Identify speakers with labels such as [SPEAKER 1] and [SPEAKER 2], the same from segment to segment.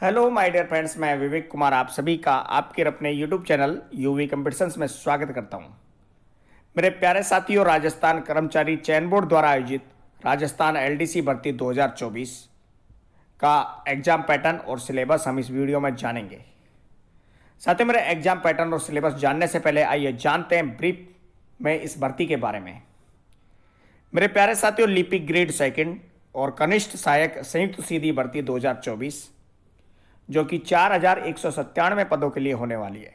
[SPEAKER 1] Hello my dear friends, मैं विवेक कुमार आप सभी का आपके अपने यूट्यूब चैनल यूवी कंपटीशंस में स्वागत करता हूं। मेरे प्यारे साथियों, राजस्थान कर्मचारी चयन बोर्ड द्वारा आयोजित राजस्थान एलडीसी भर्ती 2024 का एग्जाम पैटर्न और सिलेबस हम इस वीडियो में जानेंगे। साथियों, मेरे एग्जाम पैटर्न और सिलेबस जानने से पहले आइए जानते हैं ब्रीफ में इस भर्ती के बारे में। मेरे प्यारे साथियों, लिपिक ग्रेड सेकंड और कनिष्ठ सहायक संयुक्त सीधी भर्ती 2024 जो कि 4197 पदों के लिए होने वाली है।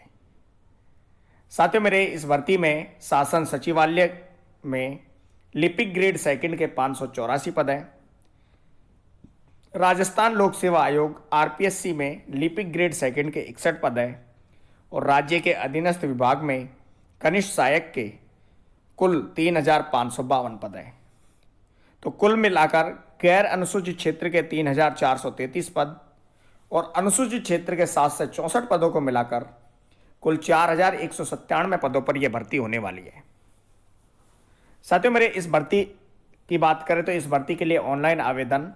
[SPEAKER 1] साथियों, मेरे इस भर्ती में शासन सचिवालय में लिपिक ग्रेड सेकंड के 584 पद हैं। राजस्थान लोक सेवा आयोग आरपीएससी में लिपिक ग्रेड सेकंड के 61 पद हैं और राज्य के अधीनस्थ विभाग में कनिष्ठ सहायक के कुल 3552 पद हैं। तो कुल मिलाकर गैर अनुसूचित क्षेत्र के 3433 पद और अनुसूचित क्षेत्र के 764 पदों को मिलाकर कुल 4197 पदों पर यह भर्ती होने वाली है। साथियों, मेरे इस भर्ती की बात करें तो इस भर्ती के लिए ऑनलाइन आवेदन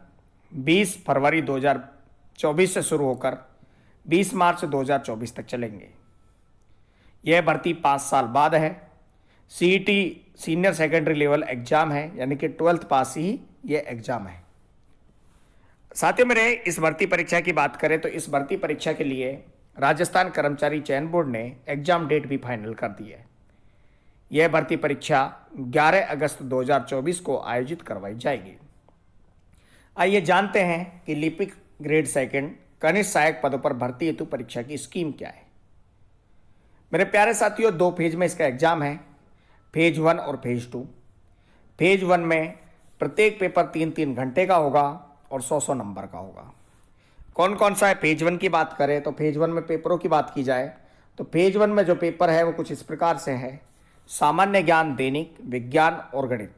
[SPEAKER 1] 20 फरवरी 2024 से शुरू होकर 20 मार्च 2024 तक चलेंगे। यह भर्ती 5 साल बाद है। CET senior secondary level exam है, यानी कि 12th पास ही यह एग्जाम है। साथियों, मेरे इस भर्ती परीक्षा की बात करें तो इस भर्ती परीक्षा के लिए राजस्थान कर्मचारी चयन बोर्ड ने एग्जाम डेट भी फाइनल कर दी है। यह भर्ती परीक्षा 11 अगस्त 2024 को आयोजित करवाई जाएगी। आइए जानते हैं कि लिपिक ग्रेड सेकंड कनिष्ठ सहायक पदों पर भर्ती हेतु परीक्षा की स्कीम क्या है। मेरे प्यारे साथियों, 2 फेज में इसका एग्जाम है, फेज 1 और फेज 2। फेज 1 में प्रत्येक पेपर 3-3 घंटे का होगा और 100-100 नंबर का होगा। कौन कौन सा है? फेज 1 की बात करें तो फेज 1 में पेपरों की बात की जाए तो फेज 1 में जो पेपर है वो कुछ इस प्रकार से है। सामान्य ज्ञान, दैनिक, विज्ञान और गणित,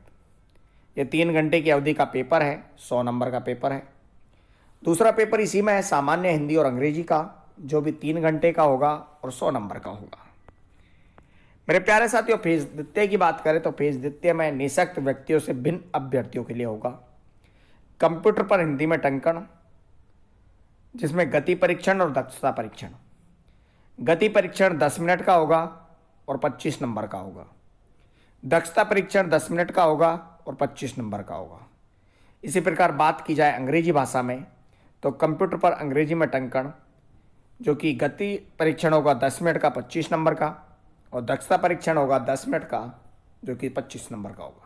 [SPEAKER 1] ये 3 घंटे की अवधि का पेपर है, 100 नंबर का पेपर है। दूसरा पेपर इसी में है सामान्य हिंदी और अंग्रेजी का, जो भी 3 घंटे का होगा और 100 नंबर का होगा। मेरे प्यारे साथियों, फेज द्वितीय की बात करें तो फेज द्वितीय में निःशक्त व्यक्तियों से भिन्न अभ्यर्थियों के लिए होगा। कंप्यूटर पर हिंदी में टंकण, जिसमें गति परीक्षण और दक्षता परीक्षण। गति परीक्षण 10 मिनट का होगा और 25 नंबर का होगा। दक्षता परीक्षण 10 मिनट का होगा और 25 नंबर का होगा। इसी प्रकार बात की जाए अंग्रेजी भाषा में तो कंप्यूटर पर अंग्रेजी में टंकण, जो कि गति परीक्षण होगा 10 मिनट का 25 नंबर का, और दक्षता परीक्षण होगा 10 मिनट का, जो कि 25 नंबर का होगा।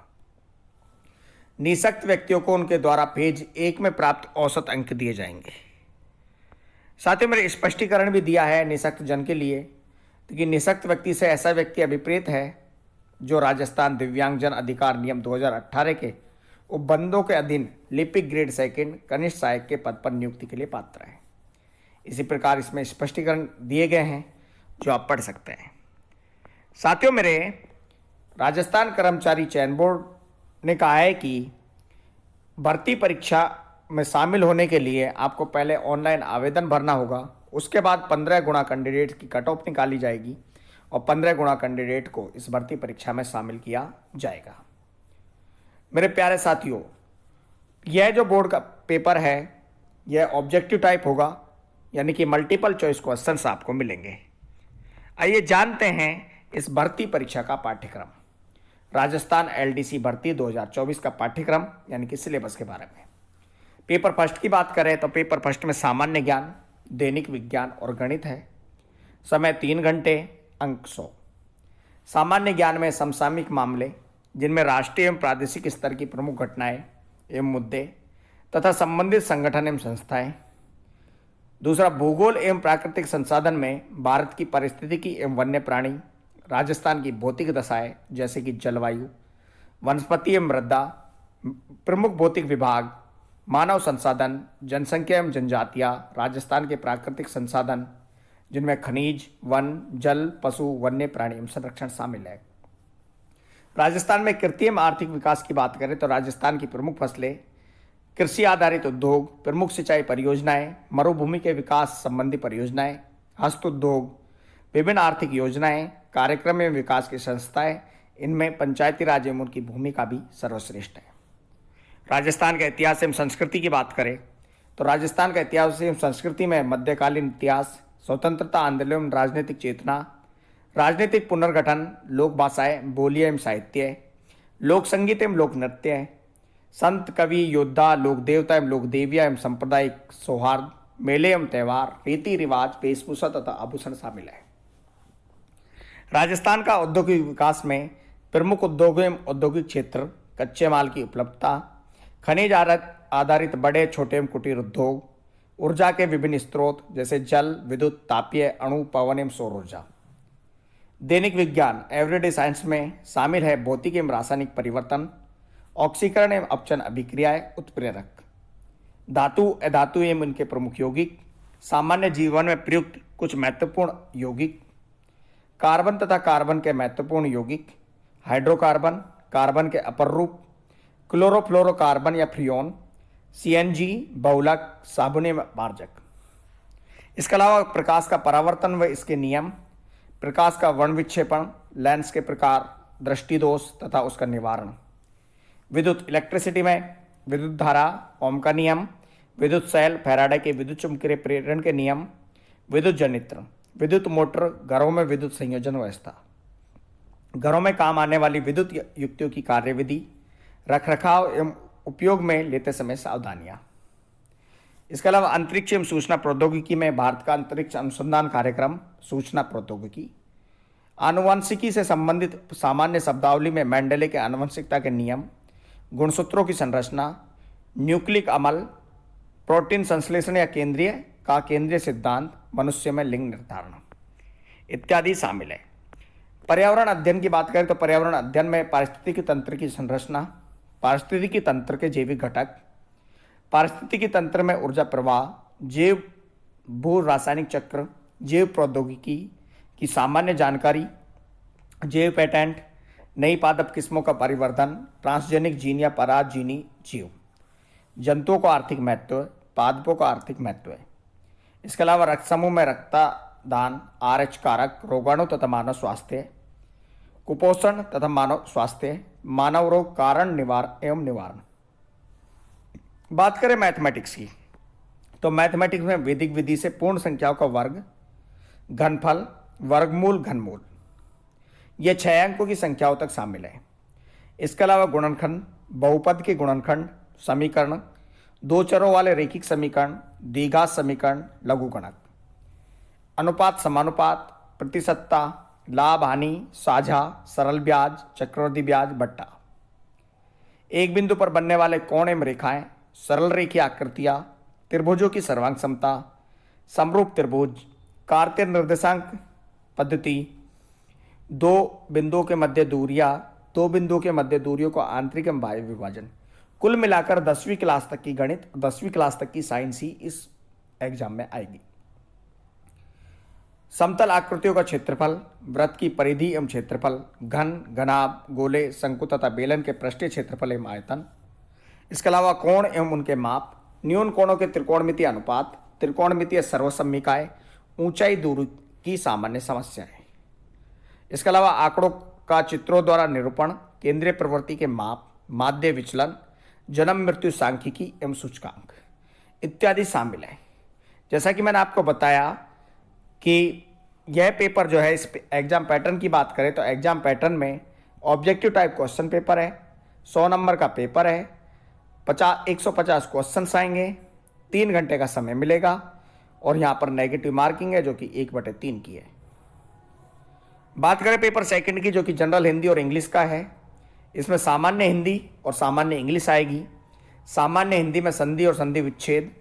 [SPEAKER 1] निःशक्त व्यक्तियों को उनके द्वारा फेज 1 में प्राप्त औसत अंक दिए जाएंगे। साथियों, मेरे स्पष्टीकरण भी दिया है निःशक्त जन के लिए कि निःशक्त व्यक्ति से ऐसा व्यक्ति अभिप्रेत है जो राजस्थान दिव्यांगजन अधिकार नियम 2018 के उपबंधों के अधीन लिपिक ग्रेड सेकंड कनिष्ठ सहायक के पद पर नियुक्ति के लिए पात्र है। इसी प्रकार इसमें स्पष्टीकरण दिए गए हैं जो आप पढ़ सकते हैं। साथियों, मेरे राजस्थान कर्मचारी चयन बोर्ड ने कहा है कि भर्ती परीक्षा में शामिल होने के लिए आपको पहले ऑनलाइन आवेदन भरना होगा। उसके बाद 15 गुणा कैंडिडेट की कट ऑफ निकाली जाएगी और 15 गुणा कैंडिडेट को इस भर्ती परीक्षा में शामिल किया जाएगा। मेरे प्यारे साथियों, यह जो बोर्ड का पेपर है यह ऑब्जेक्टिव टाइप होगा, यानी कि मल्टीपल चॉइस क्वेश्चंस आपको मिलेंगे। आइए जानते हैं इस भर्ती परीक्षा का पाठ्यक्रम। राजस्थान एलडीसी भर्ती 2024 का पाठ्यक्रम यानी कि सिलेबस के बारे में। पेपर फर्स्ट की बात करें तो पेपर फर्स्ट में सामान्य ज्ञान, दैनिक विज्ञान और गणित है। समय 3 घंटे, अंक 100। सामान्य ज्ञान में समसामयिक मामले, जिनमें राष्ट्रीय एवं प्रादेशिक स्तर की प्रमुख घटनाएं एवं मुद्दे तथा संबंधित संगठन एवं संस्थाएं। दूसरा, भूगोल एवं प्राकृतिक संसाधन में भारत की पारिस्थितिकी एवं वन्य प्राणी, राजस्थान की भौतिक दशाएं जैसे कि जलवायु, वनस्पति एवं मृदा, प्रमुख भौतिक विभाग, मानव संसाधन, जनसंख्या एवं जनजातियां, राजस्थान के प्राकृतिक संसाधन जिनमें खनिज, वन, जल, पशु, वन्य प्राणी एवं संरक्षण शामिल है। राजस्थान में कृत्रिम आर्थिक विकास की बात करें तो राजस्थान की प्रमुख फसलें, कृषि आधारित उद्योग, प्रमुख सिंचाई परियोजनाएं, मरुभूमि के विकास संबंधी परियोजनाएं, हस्त उद्योग, विभिन्न आर्थिक योजनाएं, कार्यक्रम एवं विकास की संस्थाएं, इनमें पंचायती राज एवं उनकी भूमिका भी सर्वश्रेष्ठ है। राजस्थान के इतिहास एवं संस्कृति की बात करें तो राजस्थान का इतिहास एवं संस्कृति में मध्यकालीन इतिहास, स्वतंत्रता आंदोलन एवं राजनीतिक चेतना, राजनीतिक पुनर्गठन, लोक भाषाएं, बोली एवं साहित्य, लोक संगीत एवं लोक नृत्य, संत कवि योद्धा, लोक देवता एवं लोक देवियां एवं सांप्रदायिक सौहार्द, मेले एवं त्यौहार, रीति रिवाज, वेशभूषा तथा आभूषण शामिल है। राजस्थान का औद्योगिक विकास में प्रमुख उद्योग एवं औद्योगिक क्षेत्र कच्चे माल की उपलब्धता, खनिज आधारित बड़े छोटे एवं कुटीर उद्योग, ऊर्जा के विभिन्न स्रोत जैसे जल, विद्युत, तापीय, अणु, पवन एवं सौर ऊर्जा। दैनिक विज्ञान एवरीडे साइंस में शामिल है भौतिक एवं रासायनिक परिवर्तन, ऑक्सीकरण एवं अपचन अभिक्रियाएं, उत्प्रेरक, धातु, अधातु एवं उनके प्रमुख यौगिक, सामान्य जीवन में प्रयुक्त कुछ महत्वपूर्ण यौगिक, कार्बन तथा कार्बन के महत्वपूर्ण यौगिक, हाइड्रोकार्बन, कार्बन के अपर रूप, क्लोरोफ्लोरोकार्बन या फ्रियोन, सीएनजी, बहुलक, साबुने मार्जक। इसके अलावा प्रकाश का परावर्तन व इसके नियम, प्रकाश का वर्ण विक्षेपण, लेंस के प्रकार, दृष्टि दोष तथा उसका निवारण, विद्युत इलेक्ट्रिसिटी में विद्युत धारा, ओम का नियम, विद्युत सेल, फैराडे के विद्युत चुंबकीय प्रेरण के नियम, विद्युत जनित्र, विद्युत मोटर, घरों में विद्युत संयोजन व्यवस्था, घरों में काम आने वाली विद्युत युक्तियों की कार्यविधि, रखरखाव एवं उपयोग में लेते समय सावधानियां। इसके अलावा अंतरिक्ष एवं सूचना प्रौद्योगिकी में भारत का अंतरिक्ष अनुसंधान कार्यक्रम, सूचना प्रौद्योगिकी, आनुवंशिकी से संबंधित सामान्य शब्दावली में मेंडेले के आनुवंशिकता के नियम, गुणसूत्रों की संरचना, न्यूक्लिक अमल, प्रोटीन संश्लेषण या केंद्रीय सिद्धांत, मनुष्य में लिंग निर्धारण इत्यादि शामिल है। पर्यावरण अध्ययन की बात करें तो पर्यावरण अध्ययन में पारिस्थितिकी तंत्र की संरचना, पारिस्थितिकी तंत्र के जैविक घटक, पारिस्थितिकी तंत्र में ऊर्जा प्रवाह, जैव भू रासायनिक चक्र, जैव प्रौद्योगिकी की सामान्य जानकारी, जैव पेटेंट, नई पादप किस्मों का परिवर्धन, ट्रांसजेनिक जीन या पराजीनी जीव, जंतुओं का आर्थिक महत्व, पादपों का आर्थिक महत्व है। इसके अलावा रक्त समूह में रक्तदान, आरएच कारक, रोगाणु तथा मानव स्वास्थ्य, कुपोषण तथा मानव स्वास्थ्य, मानव रोग कारण निवारण। बात करें मैथमेटिक्स की तो मैथमेटिक्स में वैदिक विधि से पूर्ण संख्याओं का वर्ग, घनफल, वर्गमूल, घनमूल, ये 6 अंकों की संख्याओं तक शामिल है। इसके अलावा गुणनखंड, बहुपद के गुणनखंड, समीकरण, 2 चरों वाले रैखिक समीकरण, द्विघात समीकरण, लघुगणक, अनुपात, समानुपात, प्रतिशतता, लाभ हानि, साझा, सरल ब्याज, चक्रवृद्धि ब्याज, बट्टा, एक बिंदु पर बनने वाले कोण एवं रेखाएं, सरल रेखीय आकृतियां, त्रिभुजों की सर्वांग समता, समरूप त्रिभुज, कार्तीय निर्देशांक पद्धति, 2 बिंदुओं के मध्य दूरियां, 2 बिंदुओं के मध्य दूरियों को आंतरिक एवं बाह्य विभाजन। कुल मिलाकर 10वीं क्लास तक की गणित, 10वीं क्लास तक की साइंस ही इस एग्जाम में आएगी। समतल आकृतियों का क्षेत्रफल, वृत्त की परिधि एवं क्षेत्रफल, घन, घनाभ, गोले, शंकु तथा बेलन के पृष्ठीय क्षेत्रफल एवं आयतन। इसके अलावा कोण एवं उनके माप, न्यून कोणों के त्रिकोणमितीय अनुपात, त्रिकोणमितीय सर्वसम्मिकाएं, ऊंचाई दूरी की सामान्य समस्याएं। इसके अलावा आंकड़ों का चित्रों द्वारा निरूपण, केंद्रीय प्रवृत्ति के माप, माध्य विचलन, जन्म मृत्यु सांख्यिकी एवं सूचकांक इत्यादि शामिल है। जैसा कि मैंने आपको बताया कि यह पेपर जो है, इस एग्जाम पैटर्न की बात करें तो एग्जाम पैटर्न में ऑब्जेक्टिव टाइप क्वेश्चन पेपर है, 100 नंबर का पेपर है, 150 क्वेश्चंस आएंगे, 3 घंटे का समय मिलेगा और यहाँ पर नेगेटिव मार्किंग है जो कि 1/3 की है। बात करें पेपर सेकंड की जो कि जनरल हिंदी और इंग्लिश का है, इसमें सामान्य हिंदी और सामान्य इंग्लिश आएगी। सामान्य हिंदी में संधि और संधि विच्छेद,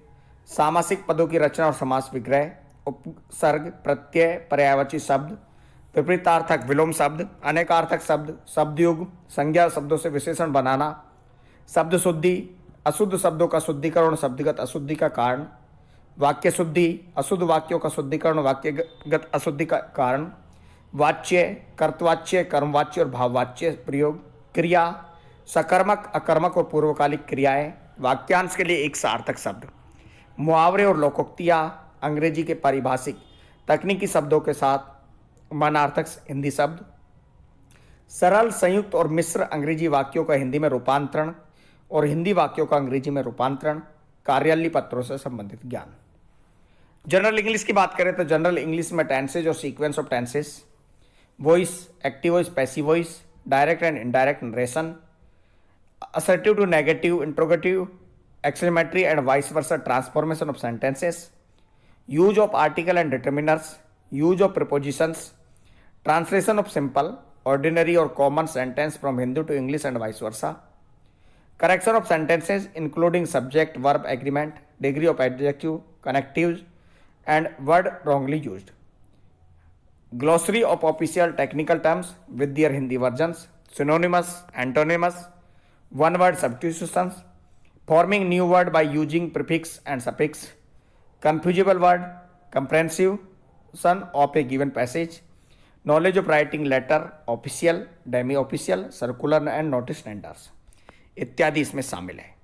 [SPEAKER 1] सामासिक पदों की रचना और समास विग्रह, उपसर्ग, प्रत्यय, पर्यायवाची शब्द, विपरीतार्थक विलोम शब्द, अनेकार्थक शब्द, शब्दयुग, संज्ञा शब्दों से विशेषण बनाना, शब्द शुद्धि, अशुद्ध शब्दों का शुद्धिकरण, शब्दगत अशुद्धि का कारण, वाक्य शुद्धि, अशुद्ध वाक्यों का शुद्धिकरण, वाक्यगत अशुद्धि का कारण, वाच्य, कर्तवाच्य, कर्मवाच्य और भाववाच्य प्रयोग, क्रिया, सकर्मक, अकर्मक और पूर्वकालिक क्रियाएं, वाक्यांश के लिए एक सार्थक शब्द, मुहावरे और लोकोक्तियाँ, अंग्रेजी के पारिभाषिक तकनीकी शब्दों के साथ मानार्थक हिंदी शब्द, सरल, संयुक्त और मिश्र अंग्रेजी वाक्यों का हिंदी में रूपांतरण और हिंदी वाक्यों का अंग्रेजी में रूपांतरण, कार्यालय पत्रों से संबंधित ज्ञान। जनरल इंग्लिश की बात करें तो जनरल इंग्लिश में टेंसेज और sequence of tenses, voice, active voice, passive voice, direct and indirect narration, assertive to negative, interrogative, exclamatory and vice versa transformation of sentences, use of article and determiners, use of prepositions, translation of simple, ordinary or common sentence from Hindi to English and vice versa, correction of sentences including subject, verb, agreement, degree of adjective, connectives and word wrongly used, glossary of official technical terms with their Hindi versions, synonymous, antonymous, one word substitutions, forming new word by using prefix and suffix, confusable word, comprehension of a given passage, knowledge of writing letter, official, demi official, circular and notice tenders इत्यादि इसमें शामिल है।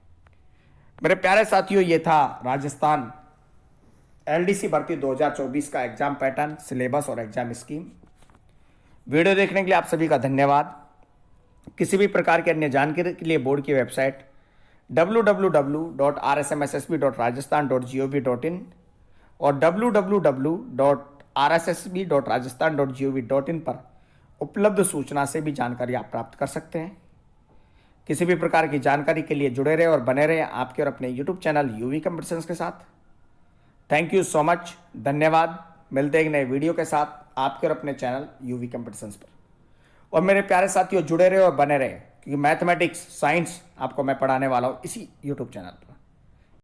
[SPEAKER 1] मेरे प्यारे साथियों, ये था Rajasthan LDC भर्ती 2024 का एग्जाम पैटर्न, सिलेबस और एग्जाम स्कीम। वीडियो देखने के लिए आप सभी का धन्यवाद। किसी भी प्रकार की अन्य जानकारी के लिए बोर्ड की वेबसाइट www.rsmssb.rajasthan.gov.in और www.rssb.rajasthan.gov.in पर उपलब्ध सूचना से भी जानकारी आप प्राप्त कर सकते हैं। किसी भी प्रकार की जानकारी के लिए जुड़े रहे और बने रहे आपके और अपने यूट्यूब चैनल यूवी कंपटीशंस के साथ। थैंक यू सो मच, धन्यवाद। मिलते हैं एक नए वीडियो के साथ आपके और अपने चैनल यूवी कंपटीशंस पर। और मेरे प्यारे साथियों, जुड़े रहे और बने रहे, क्योंकि मैथमेटिक्स, साइंस आपको मैं पढ़ाने वाला हूँ इसी यूट्यूब चैनल पर।